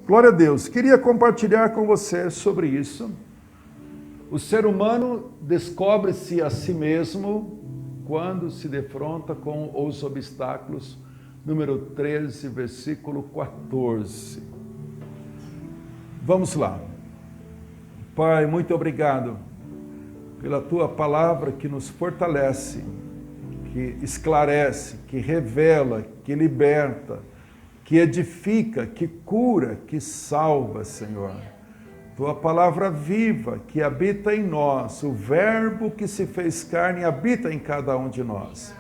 Glória a Deus. Queria compartilhar com você sobre isso. O ser humano descobre-se a si mesmo quando se defronta com os obstáculos. Número 13, versículo 14. Vamos lá. Pai, muito obrigado pela Tua palavra que nos fortalece, que esclarece, que revela, que liberta, que edifica, que cura, que salva, Senhor. Tua palavra viva, que habita em nós, o verbo que se fez carne habita em cada um de nós.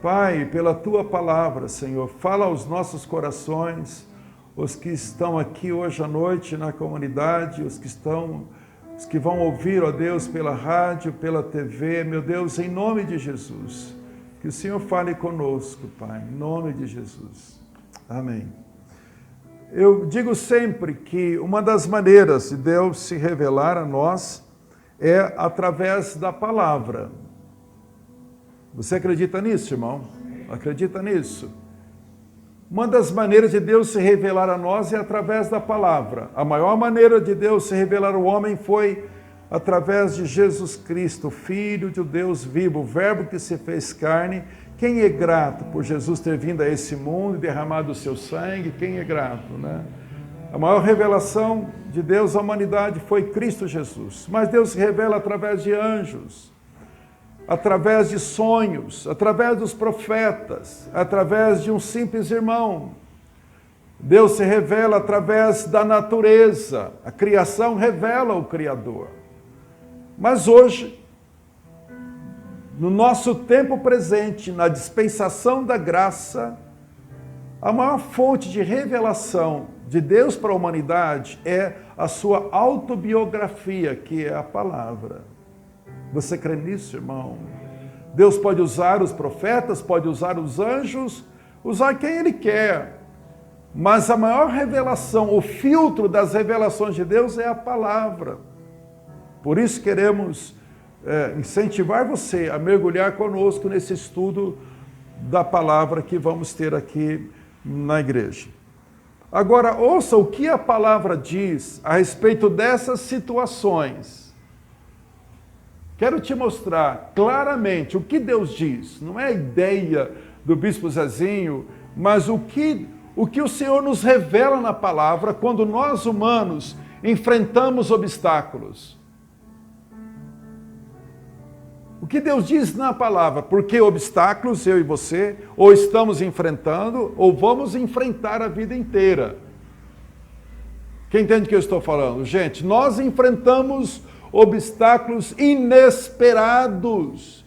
Pai, pela Tua palavra, Senhor, fala aos nossos corações, os que estão aqui hoje à noite na comunidade, os que vão ouvir, ó Deus, pela rádio, pela TV, meu Deus, em nome de Jesus. Que o Senhor fale conosco, Pai, em nome de Jesus. Amém. Eu digo sempre que uma das maneiras de Deus se revelar a nós é através da palavra. Você acredita nisso, irmão? Acredita nisso? Uma das maneiras de Deus se revelar a nós é através da palavra. A maior maneira de Deus se revelar ao homem foi através de Jesus Cristo, Filho de Deus vivo, o Verbo que se fez carne. Quem é grato por Jesus ter vindo a esse mundo e derramado o seu sangue? Quem é grato, né? A maior revelação de Deus à humanidade foi Cristo Jesus. Mas Deus se revela através de anjos, através de sonhos, através dos profetas, através de um simples irmão. Deus se revela através da natureza. A criação revela o Criador. Mas hoje, no nosso tempo presente, na dispensação da graça, a maior fonte de revelação de Deus para a humanidade é a sua autobiografia, que é a palavra. Você crê nisso, irmão? Deus pode usar os profetas, pode usar os anjos, usar quem Ele quer. Mas a maior revelação, o filtro das revelações de Deus é a palavra. Por isso queremos incentivar você a mergulhar conosco nesse estudo da palavra que vamos ter aqui na igreja. Agora, ouça o que a palavra diz a respeito dessas situações. Quero te mostrar claramente o que Deus diz. Não é a ideia do bispo Zezinho, mas o que o Senhor nos revela na palavra quando nós humanos enfrentamos obstáculos. O que Deus diz na palavra, porque obstáculos, eu e você, ou estamos enfrentando, ou vamos enfrentar a vida inteira. Quem entende o que eu estou falando? Gente, nós enfrentamos obstáculos inesperados.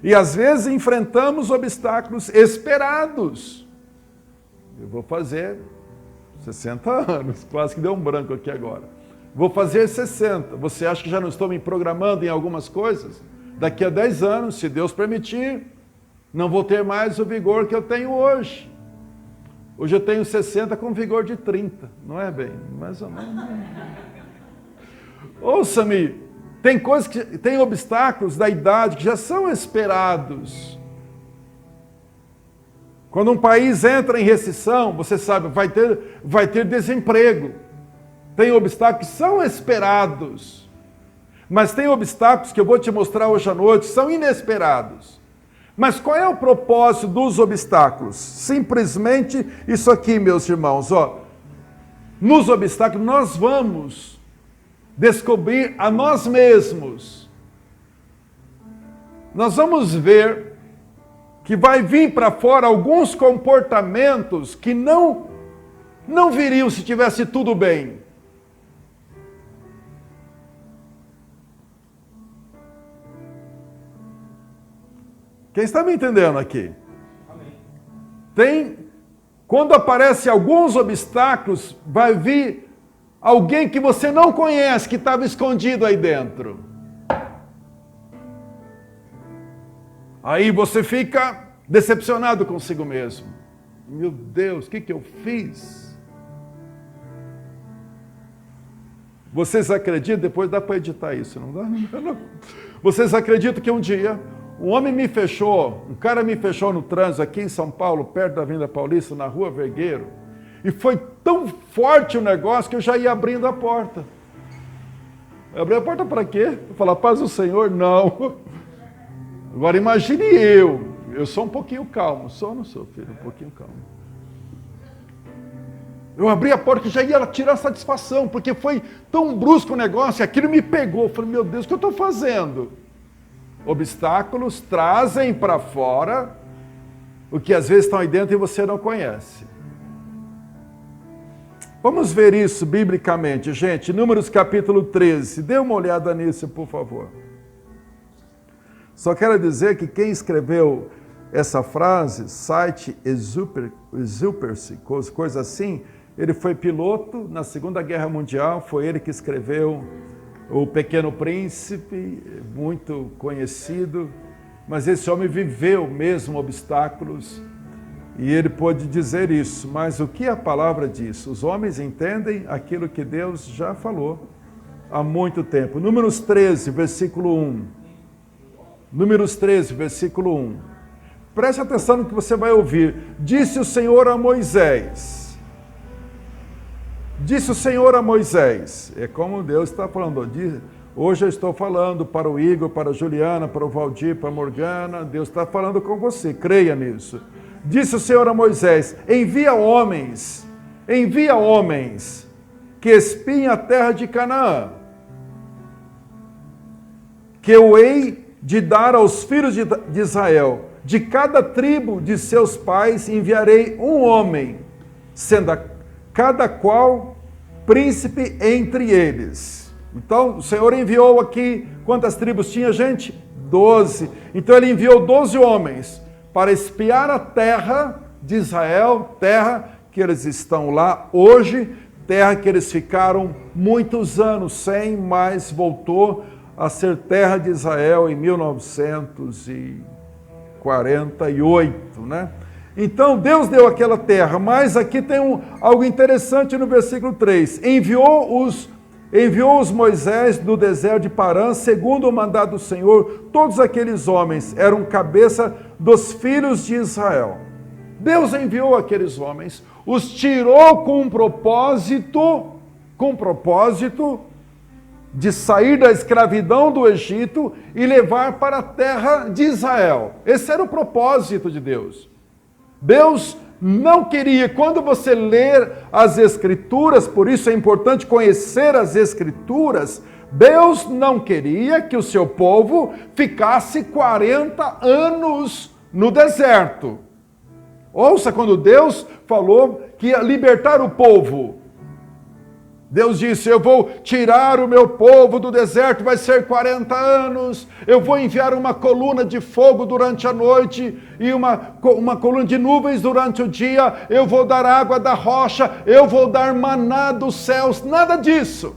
E às vezes enfrentamos obstáculos esperados. Eu vou fazer 60 anos, quase que deu um branco aqui agora. Vou fazer 60. Você acha que já não estou me programando em algumas coisas? Daqui a 10 anos, se Deus permitir, não vou ter mais o vigor que eu tenho hoje. Hoje eu tenho 60 com vigor de 30. Não é bem? Mais ou menos. Ouça-me, tem obstáculos da idade que já são esperados. Quando um país entra em recessão, você sabe, vai ter desemprego. Tem obstáculos que são esperados, mas tem obstáculos que eu vou te mostrar hoje à noite, que são inesperados. Mas qual é o propósito dos obstáculos? Simplesmente isso aqui, meus irmãos, ó. Nos obstáculos nós vamos descobrir a nós mesmos. Nós vamos ver que vai vir para fora alguns comportamentos que não viriam se tivesse tudo bem. Quem está me entendendo aqui? Amém. Quando aparecem alguns obstáculos, vai vir alguém que você não conhece, que estava escondido aí dentro. Aí você fica decepcionado consigo mesmo. Meu Deus, o que eu fiz? Vocês acreditam? Depois dá para editar isso, não dá? Não. Vocês acreditam que um dia Um homem me fechou, um cara me fechou no trânsito aqui em São Paulo, perto da Avenida Paulista, na Rua Vergueiro, e foi tão forte o negócio que eu já ia abrindo a porta. Eu abri a porta para quê? Eu falar, paz do Senhor? Não. Agora imagine eu sou um pouquinho calmo, sou ou não sou, filho? Um pouquinho calmo. Eu abri a porta que já ia tirar satisfação, porque foi tão brusco o negócio, aquilo me pegou. Eu falei, meu Deus, o que eu estou fazendo? Obstáculos trazem para fora o que às vezes estão aí dentro e você não conhece. Vamos ver isso biblicamente, gente. Números capítulo 13. Dê uma olhada nisso, por favor. Só quero dizer que quem escreveu essa frase, site Exupercy, coisa assim, ele foi piloto na Segunda Guerra Mundial, foi ele que escreveu O Pequeno Príncipe, muito conhecido, mas esse homem viveu mesmo obstáculos e ele pôde dizer isso. Mas o que a palavra diz? Os homens entendem aquilo que Deus já falou há muito tempo. Números 13, versículo 1. Números 13, versículo 1. Preste atenção no que você vai ouvir. Disse o Senhor a Moisés. Disse o Senhor a Moisés. É como Deus está falando. Hoje eu estou falando para o Igor, para a Juliana, para o Valdir, para a Morgana. Deus está falando com você. Creia nisso. Disse o Senhor a Moisés. Envia homens que espiem a terra de Canaã, que eu hei de dar aos filhos de Israel. De cada tribo de seus pais enviarei um homem, sendo cada qual príncipe entre eles. Então, o Senhor enviou aqui, quantas tribos tinha, gente? 12. Então, ele enviou 12 homens para espiar a terra de Israel, terra que eles estão lá hoje, terra que eles ficaram muitos anos sem, mas voltou a ser terra de Israel em 1948, né? Então, Deus deu aquela terra, mas aqui tem algo interessante no versículo 3. Enviou-os Moisés do deserto de Parã, segundo o mandado do Senhor. Todos aqueles homens eram cabeça dos filhos de Israel. Deus enviou aqueles homens, os tirou com propósito de sair da escravidão do Egito e levar para a terra de Israel. Esse era o propósito de Deus. Deus não queria, quando você ler as Escrituras, por isso é importante conhecer as Escrituras, Deus não queria que o seu povo ficasse 40 anos no deserto. Ouça, quando Deus falou que ia libertar o povo, Deus disse, eu vou tirar o meu povo do deserto, vai ser 40 anos, eu vou enviar uma coluna de fogo durante a noite e uma coluna de nuvens durante o dia, eu vou dar água da rocha, eu vou dar maná dos céus, nada disso.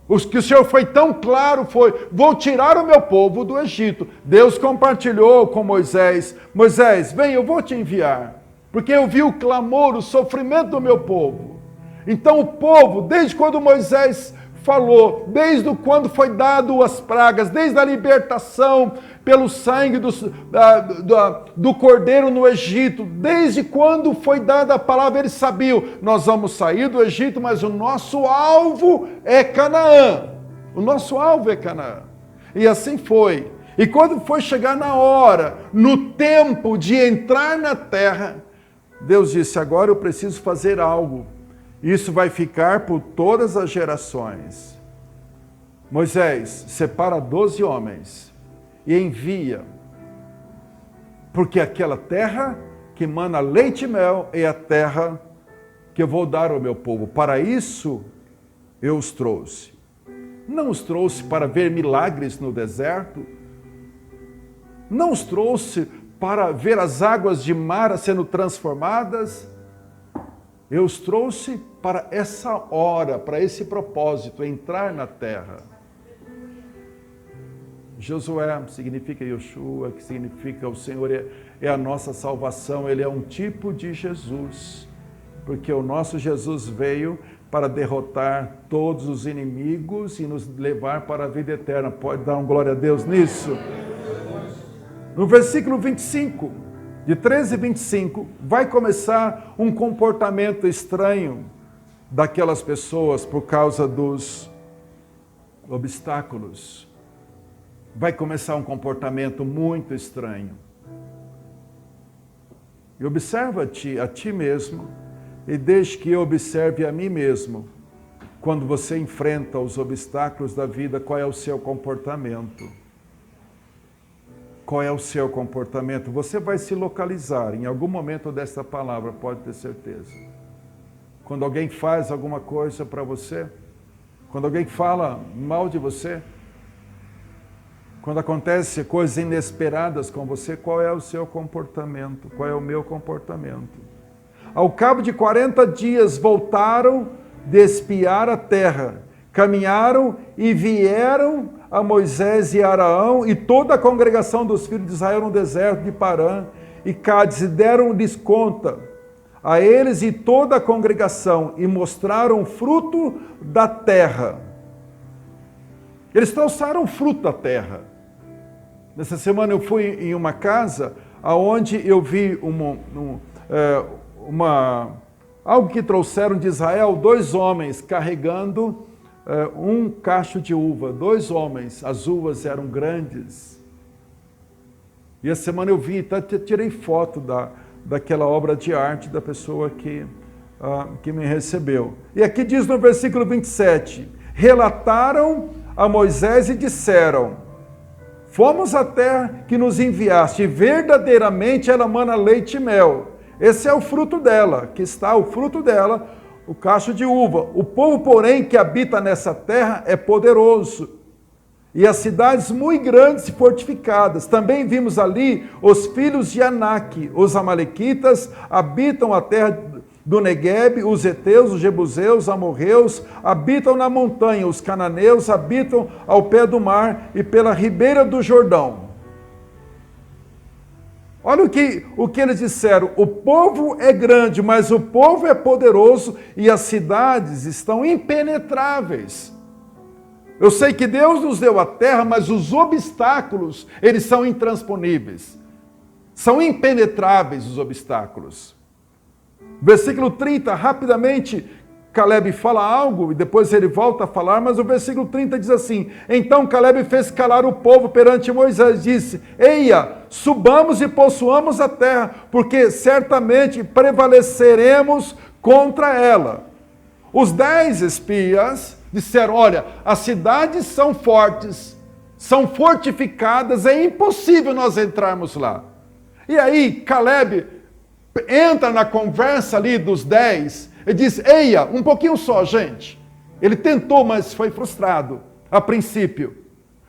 O que o Senhor foi tão claro foi, vou tirar o meu povo do Egito. Deus compartilhou com Moisés, Moisés, vem, eu vou te enviar, porque eu vi o clamor, o sofrimento do meu povo. Então o povo, desde quando Moisés falou, desde quando foi dado as pragas, desde a libertação pelo sangue do cordeiro no Egito, desde quando foi dada a palavra, eles sabiam, nós vamos sair do Egito, mas o nosso alvo é Canaã. O nosso alvo é Canaã. E assim foi. E quando foi chegar na hora, no tempo de entrar na terra, Deus disse, agora eu preciso fazer algo. Isso vai ficar por todas as gerações. Moisés, separa 12 homens e envia, porque aquela terra que mana leite e mel é a terra que eu vou dar ao meu povo. Para isso eu os trouxe. Não os trouxe para ver milagres no deserto, não os trouxe para ver as águas de mar sendo transformadas. Eu os trouxe para essa hora, para esse propósito, entrar na terra. Josué significa Yoshua, que significa o Senhor é a nossa salvação, Ele é um tipo de Jesus, porque o nosso Jesus veio para derrotar todos os inimigos e nos levar para a vida eterna. Pode dar um glória a Deus nisso? No versículo 25, de 13 e 25, vai começar um comportamento estranho daquelas pessoas por causa dos obstáculos. Vai começar um comportamento muito estranho. E observa-te a ti mesmo, e deixe que eu observe a mim mesmo. Quando você enfrenta os obstáculos da vida, qual é o seu comportamento? Qual é o seu comportamento? Você vai se localizar em algum momento dessa palavra, pode ter certeza. Quando alguém faz alguma coisa para você, quando alguém fala mal de você, quando acontecem coisas inesperadas com você, qual é o seu comportamento? Qual é o meu comportamento? Ao cabo de 40 dias voltaram de espiar a terra, caminharam e vieram a Moisés e Arão e toda a congregação dos filhos de Israel no deserto de Parã e Cádiz, e deram-lhes conta a eles e toda a congregação, e mostraram fruto da terra. Eles trouxeram fruto da terra. Nessa semana eu fui em uma casa onde eu vi algo que trouxeram de Israel, 2 homens carregando um cacho de uva. 2 homens, as uvas eram grandes. E essa semana eu vi, tirei foto daquela obra de arte da pessoa que me recebeu. E aqui diz no versículo 27, relataram a Moisés e disseram, fomos à terra que nos enviaste, e verdadeiramente ela mana leite e mel. Esse é o fruto dela, que está o fruto dela, o cacho de uva. O povo, porém, que habita nessa terra é poderoso, e as cidades muito grandes e fortificadas. Também vimos ali os filhos de Anak, os amalequitas, habitam a terra do Neguebe, os heteus, os jebuseus, os amorreus, habitam na montanha, os cananeus habitam ao pé do mar e pela ribeira do Jordão. Olha o que eles disseram, o povo é grande, mas o povo é poderoso e as cidades estão impenetráveis. Eu sei que Deus nos deu a terra, mas os obstáculos, eles são intransponíveis. São impenetráveis os obstáculos. Versículo 30, rapidamente, Caleb fala algo e depois ele volta a falar, mas o versículo 30 diz assim, então Caleb fez calar o povo perante Moisés, disse, eia, subamos e possuamos a terra, porque certamente prevaleceremos contra ela. Os 10 espias disseram, olha, as cidades são fortes, são fortificadas, é impossível nós entrarmos lá. E aí Caleb entra na conversa ali dos 10 e diz, eia, um pouquinho só, gente. Ele tentou, mas foi frustrado a princípio.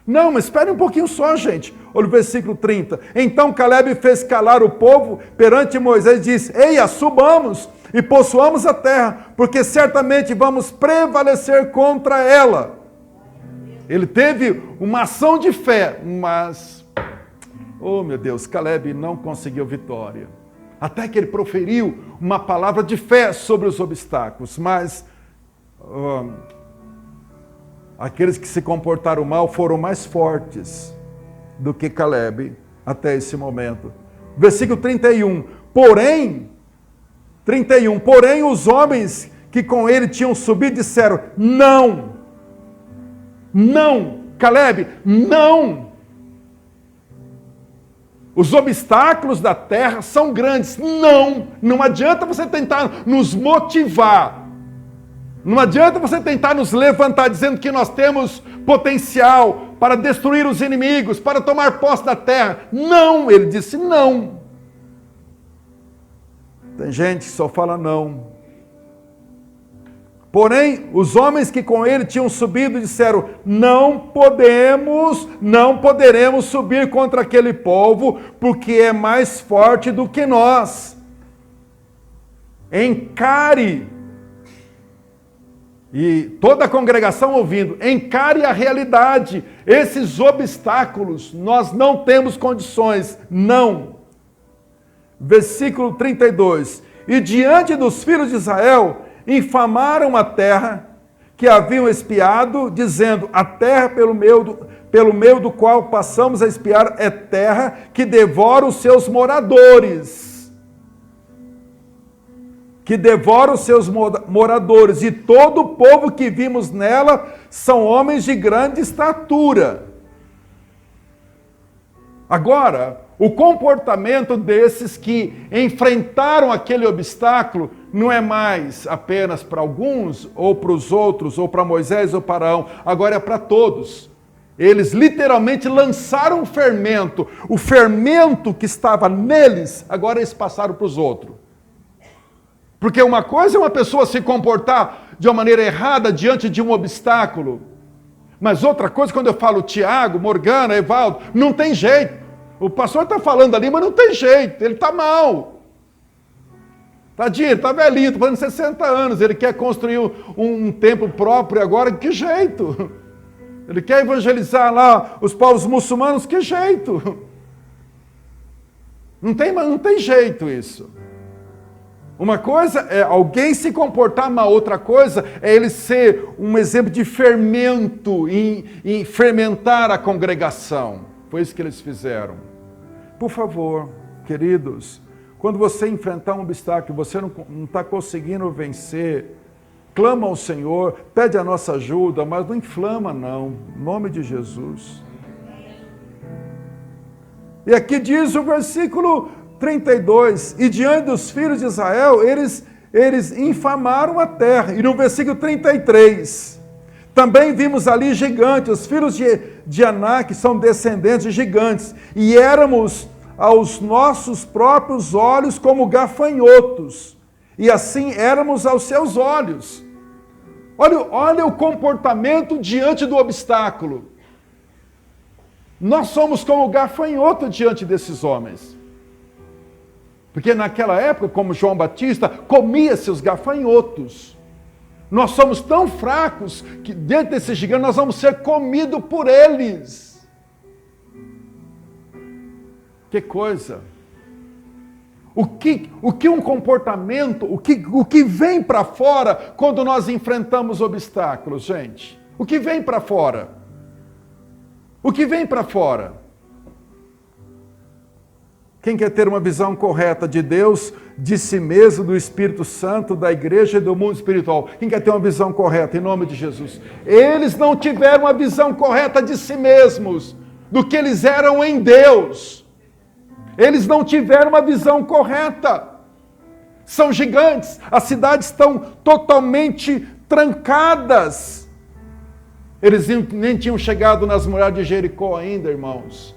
Não, mas espere um pouquinho só, gente. Olha o versículo 30. Então Caleb fez calar o povo perante Moisés e disse, eia, subamos e possuamos a terra, porque certamente vamos prevalecer contra ela. Ele teve uma ação de fé, mas, oh meu Deus, Caleb não conseguiu vitória. Até que ele proferiu uma palavra de fé sobre os obstáculos, mas aqueles que se comportaram mal foram mais fortes do que Caleb até esse momento. Versículo 31, porém os homens que com ele tinham subido disseram, não, Caleb, não. Os obstáculos da terra são grandes. Não adianta você tentar nos motivar. Não adianta você tentar nos levantar dizendo que nós temos potencial para destruir os inimigos, para tomar posse da terra. Não, ele disse não. Tem gente que só fala não. Porém, os homens que com ele tinham subido disseram, não poderemos subir contra aquele povo, porque é mais forte do que nós. Encare, e toda a congregação ouvindo, encare a realidade, esses obstáculos, nós não temos condições, não. Versículo 32, e diante dos filhos de Israel, infamaram a terra que haviam espiado, dizendo: a terra pelo meio do qual passamos a espiar é terra que devora os seus moradores. Que devora os seus moradores, e todo o povo que vimos nela são homens de grande estatura. Agora, o comportamento desses que enfrentaram aquele obstáculo não é mais apenas para alguns, ou para os outros, ou para Moisés ou para Arão, agora é para todos. Eles literalmente lançaram o fermento que estava neles, agora eles passaram para os outros. Porque uma coisa é uma pessoa se comportar de uma maneira errada diante de um obstáculo, mas outra coisa, quando eu falo Tiago, Morgana, Evaldo, não tem jeito. O pastor está falando ali, mas não tem jeito, ele está mal. Tadinho, ele está velhinho, está fazendo 60 anos, ele quer construir um templo próprio agora, que jeito? Ele quer evangelizar lá os povos muçulmanos, que jeito? Não tem jeito isso. Uma coisa é alguém se comportar mal, outra coisa é ele ser um exemplo de fermento, em fermentar a congregação. Foi isso que eles fizeram. Por favor, queridos, quando você enfrentar um obstáculo, você não está conseguindo vencer, clama ao Senhor, pede a nossa ajuda, mas não inflama não, em nome de Jesus. E aqui diz o versículo 32, e diante dos filhos de Israel, eles infamaram a terra. E no versículo 33, também vimos ali gigantes, os filhos de Anak são descendentes de gigantes, e éramos aos nossos próprios olhos como gafanhotos, e assim éramos aos seus olhos. Olha o comportamento diante do obstáculo. Nós somos como gafanhoto diante desses homens. Porque naquela época, como João Batista, comia-se os gafanhotos. Nós somos tão fracos que dentro desse gigante nós vamos ser comidos por eles. Que coisa! O que um comportamento, o que vem para fora quando nós enfrentamos obstáculos, gente? O que vem para fora? O que vem para fora? Quem quer ter uma visão correta de Deus, de si mesmo, do Espírito Santo, da igreja e do mundo espiritual? Quem quer ter uma visão correta, em nome de Jesus? Eles não tiveram uma visão correta de si mesmos, do que eles eram em Deus. Eles não tiveram uma visão correta. São gigantes, as cidades estão totalmente trancadas. Eles nem tinham chegado nas muralhas de Jericó ainda, irmãos.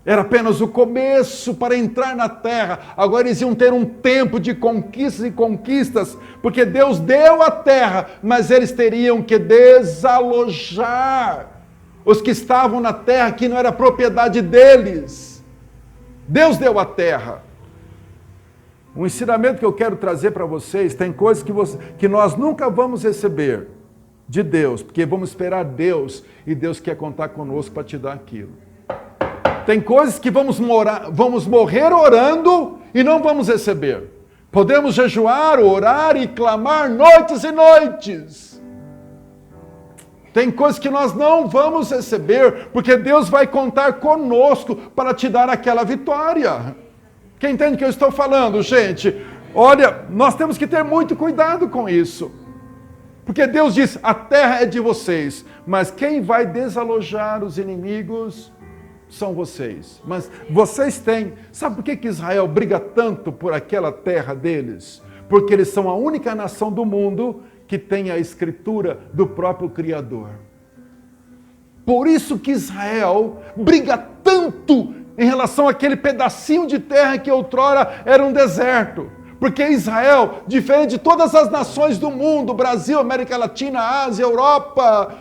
Era apenas o começo para entrar na terra. Agora eles iam ter um tempo de conquistas e conquistas, porque Deus deu a terra, mas eles teriam que desalojar os que estavam na terra, que não era propriedade deles. Deus deu a terra. Um ensinamento que eu quero trazer para vocês, tem coisas que nós nunca vamos receber de Deus, porque vamos esperar Deus, e Deus quer contar conosco para te dar aquilo. Tem coisas que vamos morrer orando e não vamos receber. Podemos jejuar, orar e clamar noites e noites. Tem coisas que nós não vamos receber, porque Deus vai contar conosco para te dar aquela vitória. Quem entende o que eu estou falando, gente? Olha, nós temos que ter muito cuidado com isso. Porque Deus diz, a terra é de vocês, mas quem vai desalojar os inimigos são vocês. Mas vocês têm... Sabe por que Israel briga tanto por aquela terra deles? Porque eles são a única nação do mundo que tem a escritura do próprio Criador. Por isso que Israel briga tanto em relação àquele pedacinho de terra que outrora era um deserto. Porque Israel, diferente de todas as nações do mundo, Brasil, América Latina, Ásia, Europa,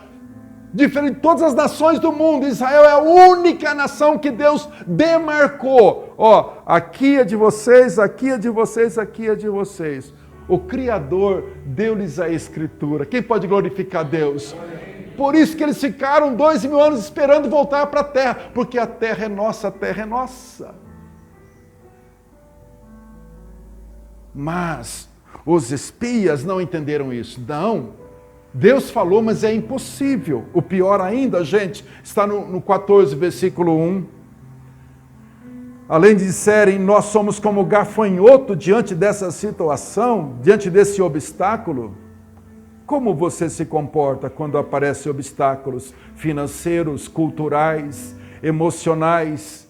diferente de todas as nações do mundo, Israel é a única nação que Deus demarcou. Ó, aqui é de vocês, aqui é de vocês, aqui é de vocês. O Criador deu-lhes a Escritura. Quem pode glorificar Deus? Por isso que eles ficaram 2000 anos esperando voltar para a terra, porque a terra é nossa, a terra é nossa. Mas os espias não entenderam isso. Não, Deus falou, mas é impossível. O pior ainda, gente, está no 14, versículo 1. Além de disserem, nós somos como gafanhoto diante dessa situação, diante desse obstáculo. Como você se comporta quando aparecem obstáculos financeiros, culturais, emocionais,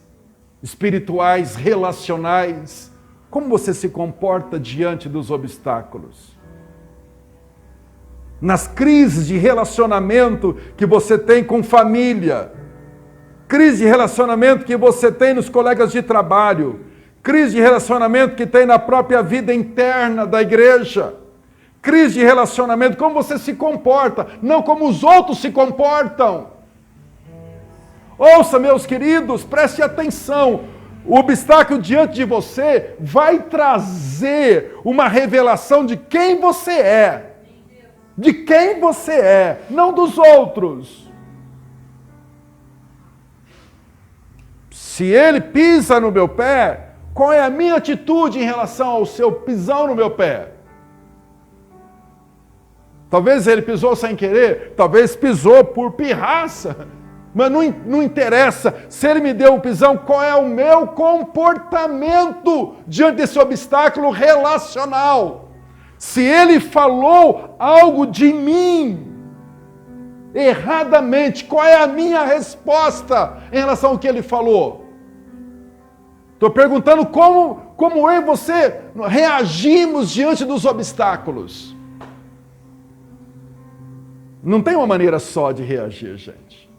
espirituais, relacionais? Como você se comporta diante dos obstáculos? Nas crises de relacionamento que você tem com família, crise de relacionamento que você tem nos colegas de trabalho, crise de relacionamento que tem na própria vida interna da igreja, crise de relacionamento, como você se comporta, não como os outros se comportam. Ouça, meus queridos, preste atenção. O obstáculo diante de você vai trazer uma revelação de quem você é. De quem você é, não dos outros. Se ele pisa no meu pé, qual é a minha atitude em relação ao seu pisão no meu pé? Talvez ele pisou sem querer, talvez pisou por pirraça, mas não interessa. Se ele me deu um pisão, qual é o meu comportamento diante desse obstáculo relacional? Se ele falou algo de mim erradamente, qual é a minha resposta em relação ao que ele falou? Estou perguntando como eu e você reagimos diante dos obstáculos. Não tem uma maneira só de reagir, gente.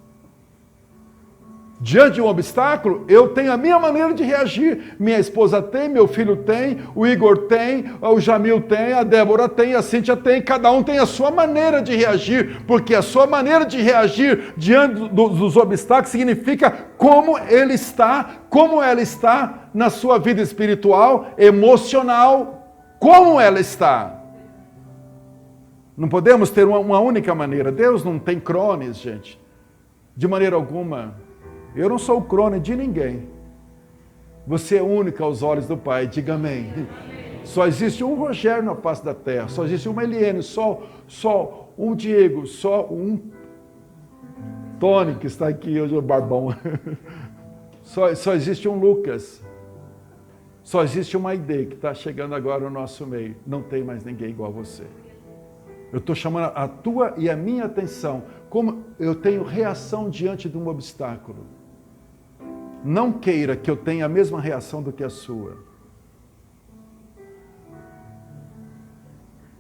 Diante de um obstáculo, eu tenho a minha maneira de reagir. Minha esposa tem, meu filho tem, o Igor tem, o Jamil tem, a Débora tem, a Cíntia tem. Cada um tem a sua maneira de reagir, porque a sua maneira de reagir diante dos obstáculos significa como ele está, como ela está na sua vida espiritual, emocional, como ela está. Não podemos ter uma única maneira. Deus não tem crones, gente. De maneira alguma. Eu não sou o crone de ninguém. Você é única aos olhos do Pai. Diga amém. Só existe um Rogério na face da terra. Só existe uma Eliane. Só um Diego. Só um Tony, que está aqui hoje, o Barbão. Só existe um Lucas. Só existe uma Aide, que está chegando agora no nosso meio. Não tem mais ninguém igual a você. Eu estou chamando a tua e a minha atenção. Como eu tenho reação diante de um obstáculo. Não queira que eu tenha a mesma reação do que a sua.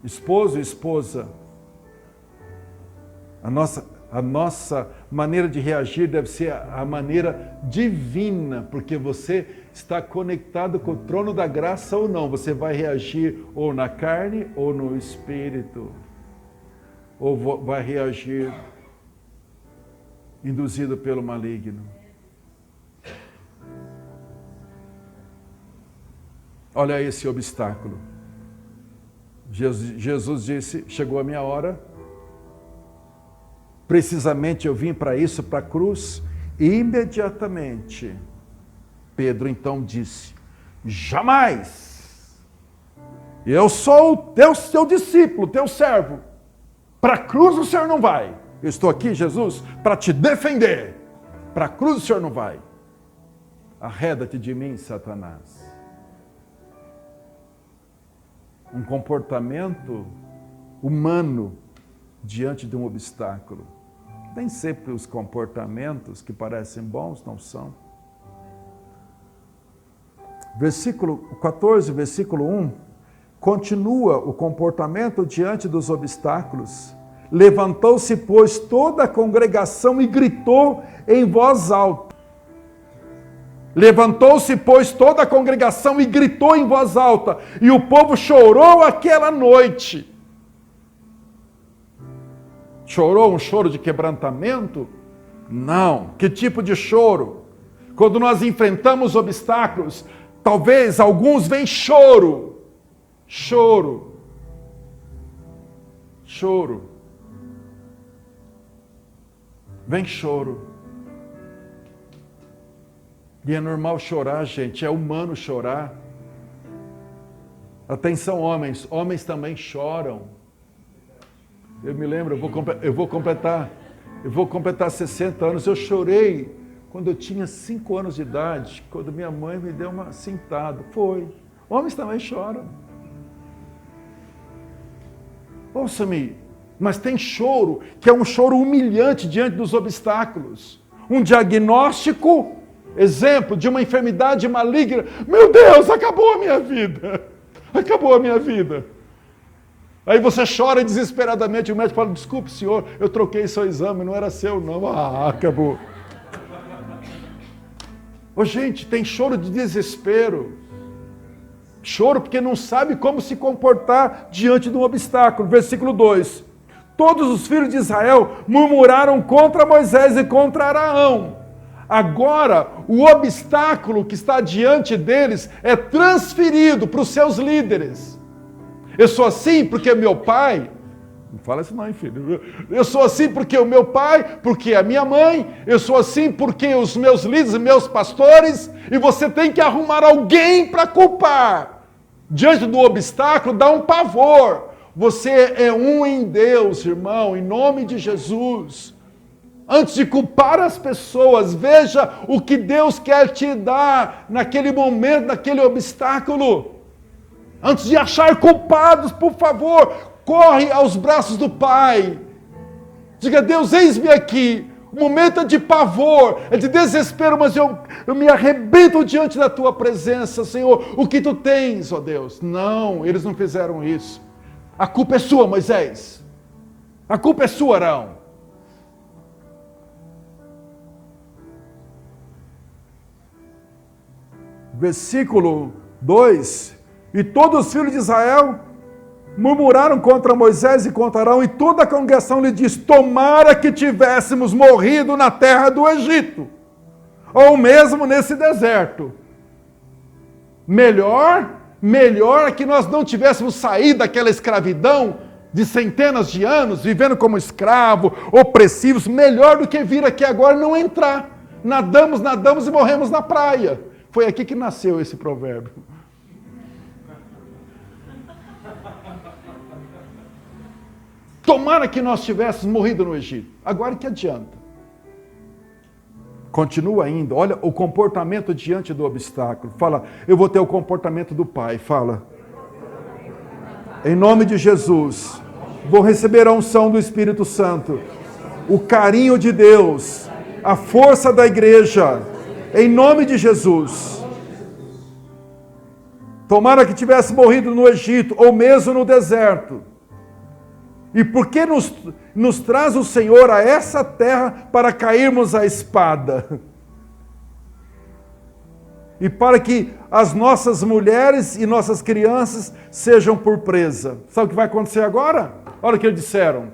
Esposo e esposa, a nossa maneira de reagir deve ser a maneira divina, porque você está conectado com o trono da graça ou não. Você vai reagir ou na carne ou no espírito. Ou vai reagir induzido pelo maligno. Olha esse obstáculo. Jesus disse, chegou a minha hora. Precisamente eu vim para isso, para a cruz. E imediatamente, Pedro então disse, jamais. Eu sou o teu discípulo, teu servo. Para a cruz o Senhor não vai. Eu estou aqui, Jesus, para te defender. Para a cruz o Senhor não vai. Arreda-te de mim, Satanás. Um comportamento humano diante de um obstáculo. Nem sempre os comportamentos que parecem bons não são. Versículo 14, versículo 1, continua o comportamento diante dos obstáculos. Levantou-se, pois, toda a congregação e gritou em voz alta. Levantou-se, pois, toda a congregação e gritou em voz alta. E o povo chorou aquela noite. Chorou um choro de quebrantamento? Não. Que tipo de choro? Quando nós enfrentamos obstáculos, talvez alguns veem choro. Choro. Choro. Vem choro. E é normal chorar, gente. É humano chorar. Atenção, homens. Homens também choram. Eu me lembro, eu vou completar 60 anos. Eu chorei quando eu tinha 5 anos de idade, quando minha mãe me deu uma cintada. Foi. Homens também choram. Ouça-me, mas tem choro, que é um choro humilhante diante dos obstáculos. Um diagnóstico, exemplo de uma enfermidade maligna. Meu Deus, acabou a minha vida. Acabou a minha vida. Aí você chora desesperadamente, o médico fala, desculpe senhor, eu troquei seu exame, não era seu não. Acabou. Ô, gente, tem choro de desespero. Choro porque não sabe como se comportar diante de um obstáculo. Versículo 2. Todos os filhos de Israel murmuraram contra Moisés e contra Arão. Agora, o obstáculo que está diante deles é transferido para os seus líderes. Eu sou assim porque meu pai... Não fala isso não, filho. Eu sou assim porque o meu pai, porque a minha mãe, eu sou assim porque os meus líderes, meus pastores, e você tem que arrumar alguém para culpar. Diante do obstáculo, dá um pavor. Você é um em Deus, irmão, em nome de Jesus. Antes de culpar as pessoas, veja o que Deus quer te dar naquele momento, naquele obstáculo. Antes de achar culpados, por favor, corre aos braços do Pai. Diga, Deus, eis-me aqui. O momento é de pavor, é de desespero, mas eu me arrebento diante da Tua presença, Senhor. O que Tu tens, ó Deus? Não, eles não fizeram isso. A culpa é sua, Moisés. A culpa é sua, Arão. Versículo 2. E todos os filhos de Israel murmuraram contra Moisés e contra Arão, e toda a congregação lhe disse, tomara que tivéssemos morrido na terra do Egito, ou mesmo nesse deserto. Melhor é que nós não tivéssemos saído daquela escravidão de centenas de anos, vivendo como escravo, opressivos, melhor do que vir aqui agora e não entrar. Nadamos e morremos na praia. Foi aqui que nasceu esse provérbio. Tomara que nós tivéssemos morrido no Egito. Agora que adianta? Continua ainda. Olha o comportamento diante do obstáculo. Fala, eu vou ter o comportamento do Pai. Fala. Em nome de Jesus. Vou receber a unção do Espírito Santo. O carinho de Deus. A força da igreja. Em nome de Jesus. Tomara que tivesse morrido no Egito, ou mesmo no deserto. E por que nos traz o Senhor a essa terra para cairmos à espada? E para que as nossas mulheres e nossas crianças sejam por presa. Sabe o que vai acontecer agora? Olha o que eles disseram.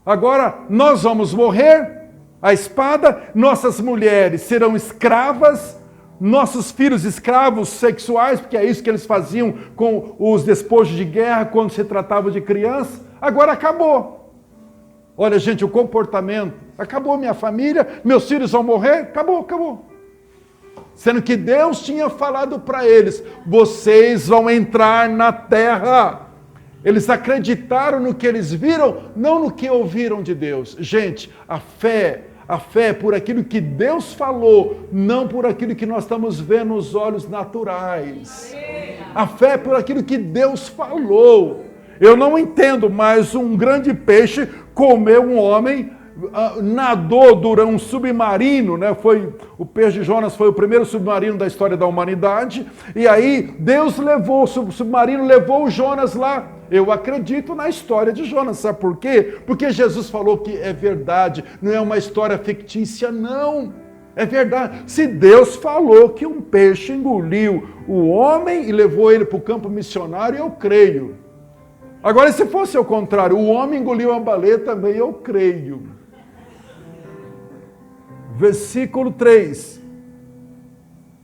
Agora nós vamos morrer à espada, nossas mulheres serão escravas, nossos filhos escravos sexuais, porque é isso que eles faziam com os despojos de guerra quando se tratava de criança. Agora acabou. Olha, gente, o comportamento. Acabou minha família, meus filhos vão morrer. Acabou. Sendo que Deus tinha falado para eles, vocês vão entrar na terra. Eles acreditaram no que eles viram, não no que ouviram de Deus. Gente, a fé é por aquilo que Deus falou, não por aquilo que nós estamos vendo nos olhos naturais. A fé é por aquilo que Deus falou. Eu não entendo mais um grande peixe comer um homem, nadou durante um submarino, né? O peixe de Jonas foi o primeiro submarino da história da humanidade, e aí Deus levou, o submarino levou o Jonas lá. Eu acredito na história de Jonas, sabe por quê? Porque Jesus falou que é verdade, não é uma história fictícia, não. É verdade. Se Deus falou que um peixe engoliu o homem e levou ele para o campo missionário, eu creio. Agora, se fosse ao contrário, o homem engoliu a baleia, também eu creio. Versículo 3.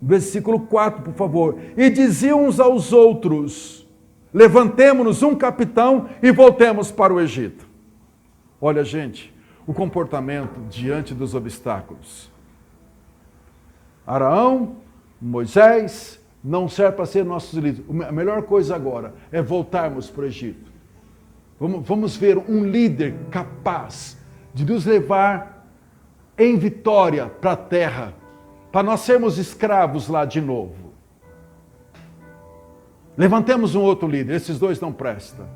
Versículo 4, por favor. E diziam uns aos outros, levantemo-nos um capitão e voltemos para o Egito. Olha, gente, o comportamento diante dos obstáculos. Arão, Moisés, não serve para ser nossos líderes. A melhor coisa agora é voltarmos para o Egito. Vamos ver um líder capaz de nos levar em vitória para a terra, para nós sermos escravos lá de novo. Levantemos um outro líder, esses dois não prestam.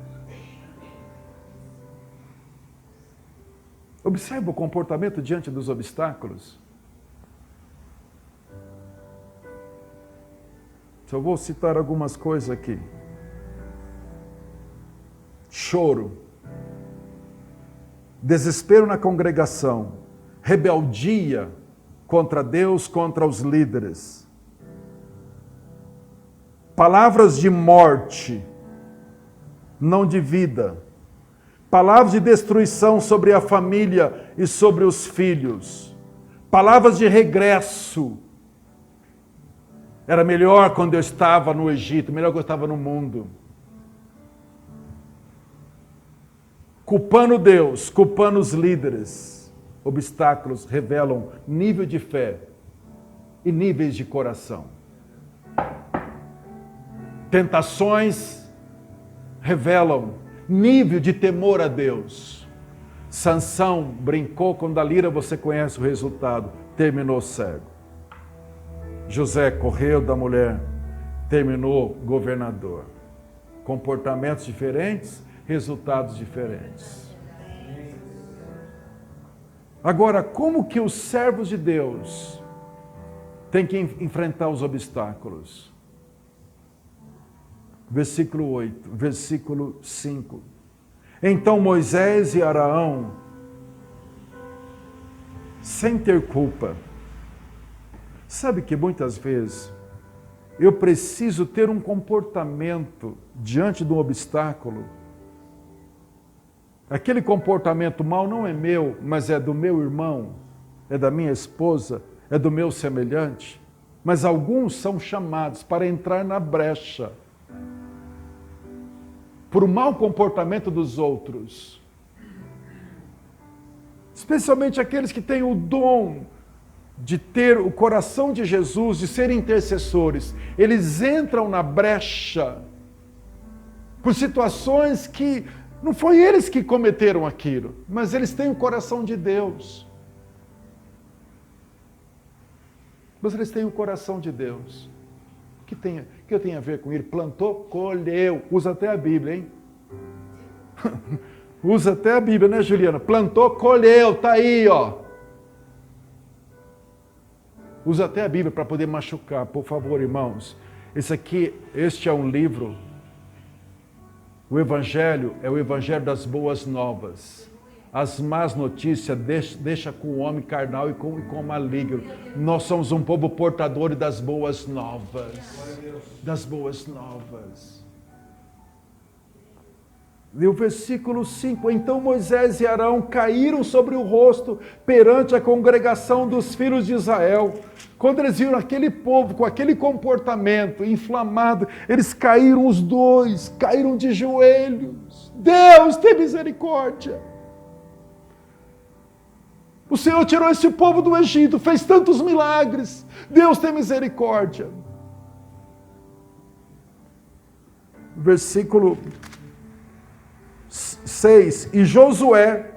Observe o comportamento diante dos obstáculos. Só vou citar algumas coisas aqui. Choro, desespero na congregação, rebeldia contra Deus, contra os líderes, palavras de morte, não de vida, palavras de destruição sobre a família e sobre os filhos, palavras de regresso. Era melhor quando eu estava no Egito, melhor quando eu estava no mundo. Culpando Deus, culpando os líderes. Obstáculos revelam nível de fé e níveis de coração. Tentações revelam nível de temor a Deus. Sansão brincou com Dalila, você conhece o resultado, terminou cego. José correu da mulher, terminou governador. Comportamentos diferentes, resultados diferentes. Agora, como que os servos de Deus têm que enfrentar os obstáculos? Versículo 8, versículo 5. Então Moisés e Arão, sem ter culpa, sabe que muitas vezes eu preciso ter um comportamento diante de um obstáculo. Aquele comportamento mau não é meu, mas é do meu irmão, é da minha esposa, é do meu semelhante. Mas alguns são chamados para entrar na brecha por um mau comportamento dos outros. Especialmente aqueles que têm o dom de ter o coração de Jesus, de serem intercessores. Eles entram na brecha por situações que não foi eles que cometeram aquilo, mas eles têm o coração de Deus. Mas eles têm o coração de Deus. O que eu tenho a ver com ele? Plantou, colheu. Usa até a Bíblia, hein? Usa até a Bíblia, né, Juliana? Plantou, colheu, tá aí, ó. Usa até a Bíblia para poder machucar, por favor, irmãos. Este é um livro. O Evangelho é o Evangelho das boas novas. As más notícias deixa com o homem carnal e com o maligno. Nós somos um povo portador das boas novas. Das boas novas. E o versículo 5. Então Moisés e Arão caíram sobre o rosto perante a congregação dos filhos de Israel. Quando eles viram aquele povo com aquele comportamento inflamado, eles caíram os dois, caíram de joelhos. Deus, tem misericórdia. O Senhor tirou esse povo do Egito, fez tantos milagres. Deus, tem misericórdia. Versículo 6. E Josué,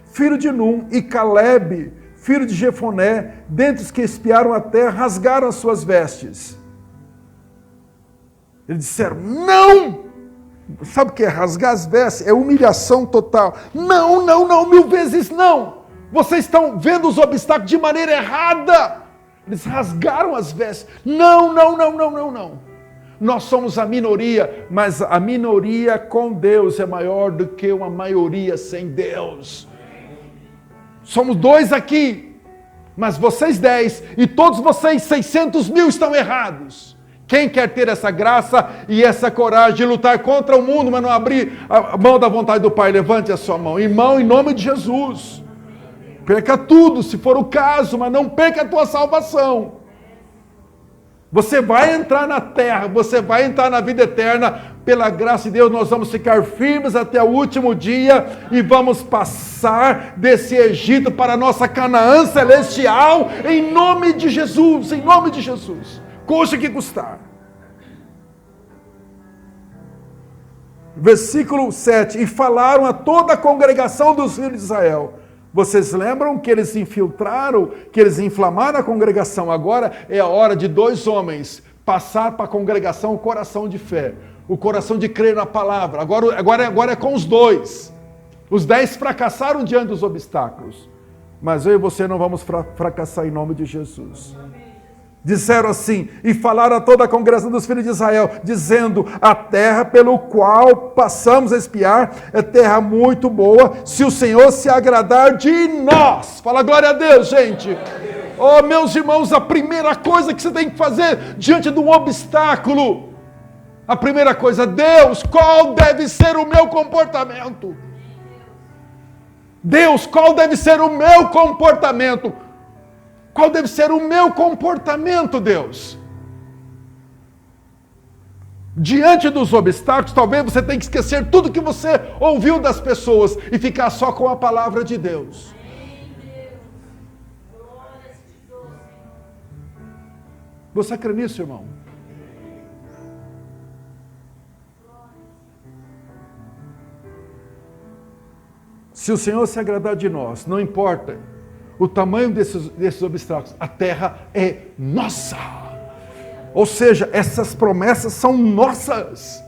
filho de Num, e Calebe, filho de Jefoné, dentre os que espiaram a terra, rasgaram as suas vestes. Eles disseram, não! Sabe o que é rasgar as vestes? É humilhação total. Não, não, não, 1000 vezes não! Vocês estão vendo os obstáculos de maneira errada. Eles rasgaram as vestes. Não, não, não, não, não, não. Nós somos a minoria, mas a minoria com Deus é maior do que uma maioria sem Deus. Somos 2 aqui, mas vocês 10 e todos vocês 600 mil estão errados. Quem quer ter essa graça e essa coragem de lutar contra o mundo, mas não abrir a mão da vontade do Pai? Levante a sua mão. Irmão, em nome de Jesus. Perca tudo, se for o caso, mas não perca a tua salvação. Você vai entrar na terra, você vai entrar na vida eterna. Pela graça de Deus, nós vamos ficar firmes até o último dia e vamos passar desse Egito para a nossa Canaã celestial, em nome de Jesus, em nome de Jesus. Custe o que custar. Versículo 7. E falaram a toda a congregação dos filhos de Israel. Vocês lembram que eles infiltraram, que eles inflamaram a congregação? Agora é a hora de 2 homens passar para a congregação o coração de fé, o coração de crer na palavra. Agora é com os 2. Os 10 fracassaram diante dos obstáculos. Mas eu e você não vamos fracassar em nome de Jesus. Disseram assim, e falaram a toda a congregação dos filhos de Israel, dizendo, a terra pelo qual passamos a espiar é terra muito boa, se o Senhor se agradar de nós. Fala glória a Deus, gente. Oh, meus irmãos, a primeira coisa que você tem que fazer diante de um obstáculo, a primeira coisa, Deus, qual deve ser o meu comportamento? Deus, qual deve ser o meu comportamento? Qual deve ser o meu comportamento, Deus? Diante dos obstáculos, talvez você tenha que esquecer tudo que você ouviu das pessoas e ficar só com a palavra de Deus. Você crê nisso, irmão? Se o Senhor se agradar de nós, não importa o tamanho desses obstáculos, a terra é nossa. Ou seja, essas promessas são nossas.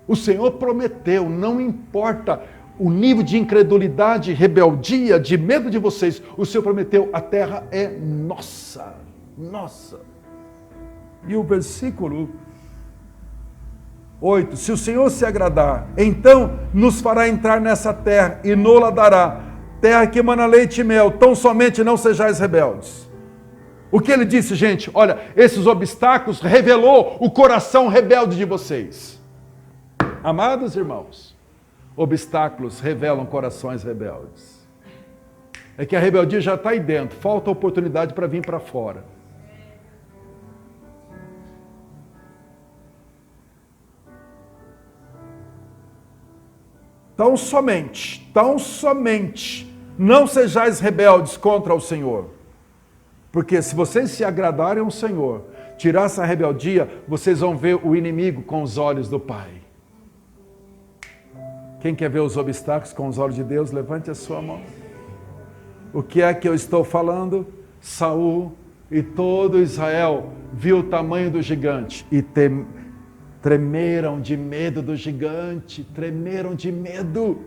O Senhor prometeu, não importa o nível de incredulidade, rebeldia, de medo de vocês, o Senhor prometeu, a terra é nossa. Nossa. E o versículo 8, se o Senhor se agradar, então nos fará entrar nessa terra e nola dará, terra que emana leite e mel, tão somente não sejais rebeldes. O que ele disse, gente? Olha, esses obstáculos revelou o coração rebelde de vocês. Amados irmãos, obstáculos revelam corações rebeldes. É que a rebeldia já está aí dentro, falta oportunidade para vir para fora. Tão somente, não sejais rebeldes contra o Senhor. Porque se vocês se agradarem ao Senhor, tirar essa rebeldia, vocês vão ver o inimigo com os olhos do Pai. Quem quer ver os obstáculos com os olhos de Deus, levante a sua mão. O que é que eu estou falando? Saul e todo Israel viu o tamanho do gigante e tremeram de medo do gigante, tremeram de medo.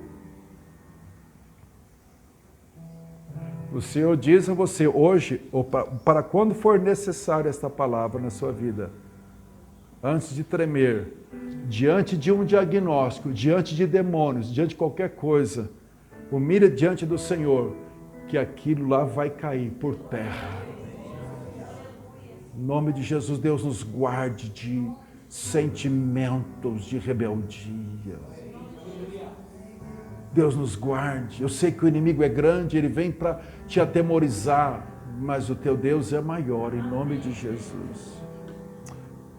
O Senhor diz a você hoje, ou para quando for necessário esta palavra na sua vida, antes de tremer, diante de um diagnóstico, diante de demônios, diante de qualquer coisa, humilha diante do Senhor, que aquilo lá vai cair por terra. Em nome de Jesus, Deus nos guarde de sentimentos de rebeldia. Deus nos guarde. Eu sei que o inimigo é grande, ele vem para te atemorizar, mas o teu Deus é maior, em nome de Jesus.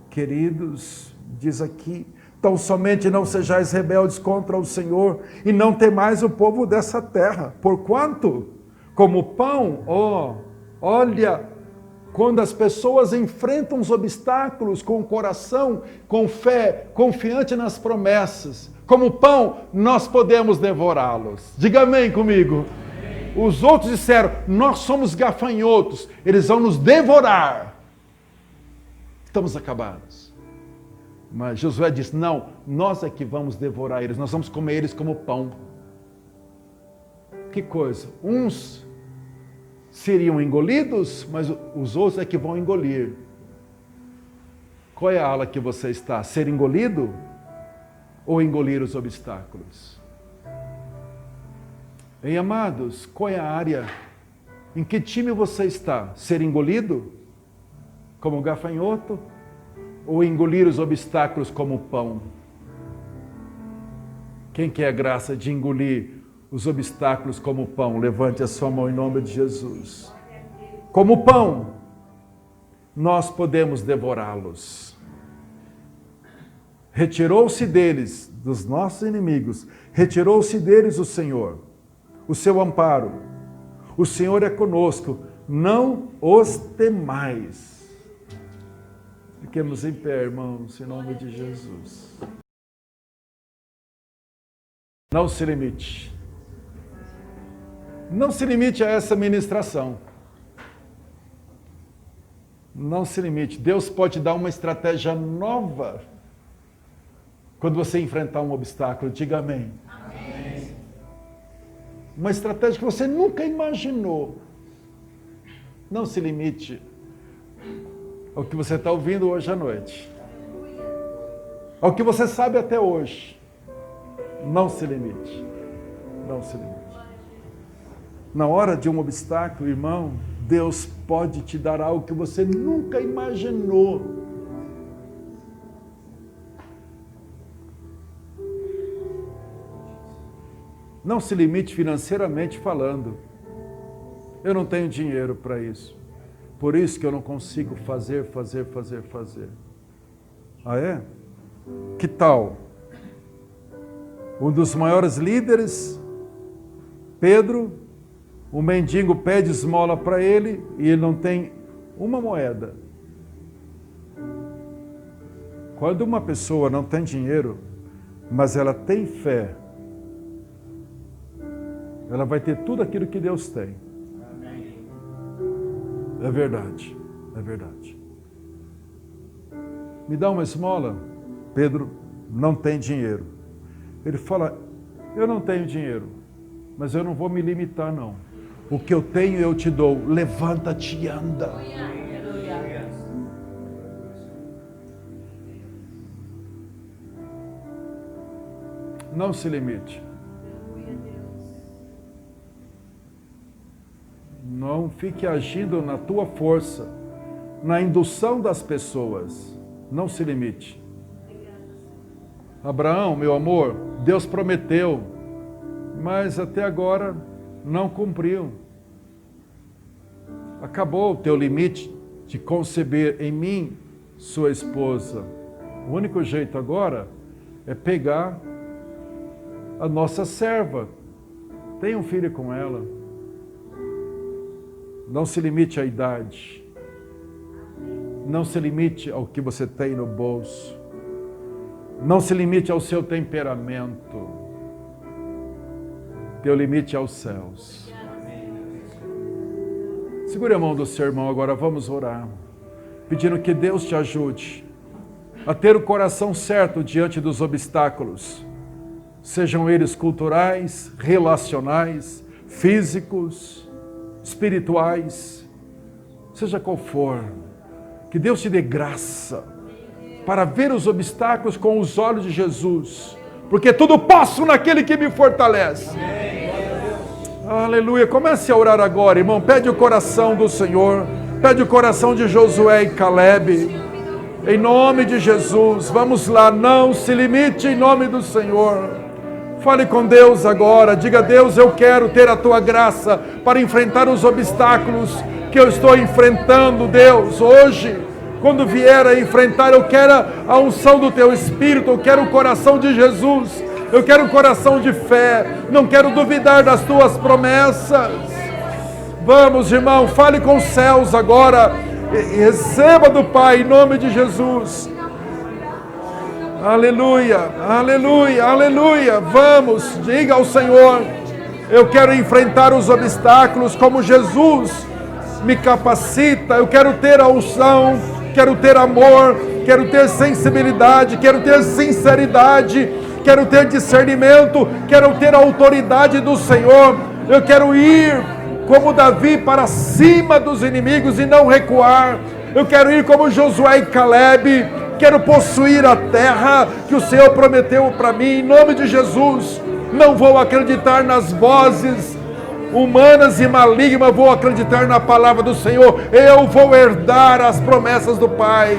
Queridos, diz aqui, tão somente não sejais rebeldes contra o Senhor, e não temais o povo dessa terra. Porquanto, como pão, olha, quando as pessoas enfrentam os obstáculos com o coração, com fé, confiante nas promessas, como pão, nós podemos devorá-los. Diga amém comigo. Amém. Os outros disseram, nós somos gafanhotos, eles vão nos devorar. Estamos acabados. Mas Josué disse, não, nós é que vamos devorar eles, nós vamos comer eles como pão. Que coisa, uns seriam engolidos, mas os outros é que vão engolir. Qual é a ala que você está? Ser engolido ou engolir os obstáculos? Ei, amados, qual é a área? Em que time você está? Ser engolido como gafanhoto ou engolir os obstáculos como pão? Quem quer a graça de engolir os obstáculos como pão? Levante a sua mão em nome de Jesus. Como pão, nós podemos devorá-los. Retirou-se deles, dos nossos inimigos, retirou-se deles o Senhor, o seu amparo. O Senhor é conosco, não os temais. Fiquemos em pé, irmãos, em nome de Jesus. Não se limite. Não se limite a essa ministração. Não se limite. Deus pode dar uma estratégia nova quando você enfrentar um obstáculo. Diga amém. Amém. Uma estratégia que você nunca imaginou. Não se limite ao que você está ouvindo hoje à noite. Ao que você sabe até hoje. Não se limite. Não se limite. Na hora de um obstáculo, irmão, Deus pode te dar algo que você nunca imaginou. Não se limite financeiramente falando. Eu não tenho dinheiro para isso. Por isso que eu não consigo fazer. Ah, é? Que tal? Um dos maiores líderes, Pedro, o mendigo pede esmola para ele e ele não tem uma moeda. Quando uma pessoa não tem dinheiro, mas ela tem fé, ela vai ter tudo aquilo que Deus tem. É verdade, é verdade. Me dá uma esmola? Pedro não tem dinheiro. Ele fala, eu não tenho dinheiro, mas eu não vou me limitar não. O que eu tenho eu te dou. Levanta-te e anda. Não se limite. Não fique agindo na tua força, na indução das pessoas. Não se limite. Abraão, meu amor, Deus prometeu, mas até agora não cumpriu. Acabou o teu limite de conceber em mim sua esposa. O único jeito agora é pegar a nossa serva. Tenha um filho com ela. Não se limite à idade. Não se limite ao que você tem no bolso. Não se limite ao seu temperamento. Teu limite é aos céus. Segure a mão do seu irmão agora, vamos orar. Pedindo que Deus te ajude a ter o coração certo diante dos obstáculos. Sejam eles culturais, relacionais, físicos, espirituais, seja qual for. Que Deus te dê graça para ver os obstáculos com os olhos de Jesus. Porque tudo posso naquele que me fortalece. Aleluia. Comece a orar agora, irmão. Pede o coração do Senhor. Pede o coração de Josué e Calebe. Em nome de Jesus. Vamos lá. Não se limite em nome do Senhor. Fale com Deus agora. Diga, Deus, eu quero ter a tua graça para enfrentar os obstáculos que eu estou enfrentando, Deus, hoje. Quando vier a enfrentar, eu quero a unção do teu Espírito. Eu quero o coração de Jesus. Eu quero um coração de fé, não quero duvidar das tuas promessas. Vamos, irmão, fale com os céus agora e receba do Pai em nome de Jesus. Aleluia, aleluia, aleluia. Vamos, diga ao Senhor, eu quero enfrentar os obstáculos como Jesus me capacita. Eu quero ter a unção, quero ter amor, quero ter sensibilidade, quero ter sinceridade, quero ter discernimento, quero ter a autoridade do Senhor. Eu quero ir como Davi para cima dos inimigos e não recuar. Eu quero ir como Josué e Calebe. Quero possuir a terra que o Senhor prometeu para mim, em nome de Jesus. Não vou acreditar nas vozes humanas e malignas, vou acreditar na palavra do Senhor. Eu vou herdar as promessas do Pai.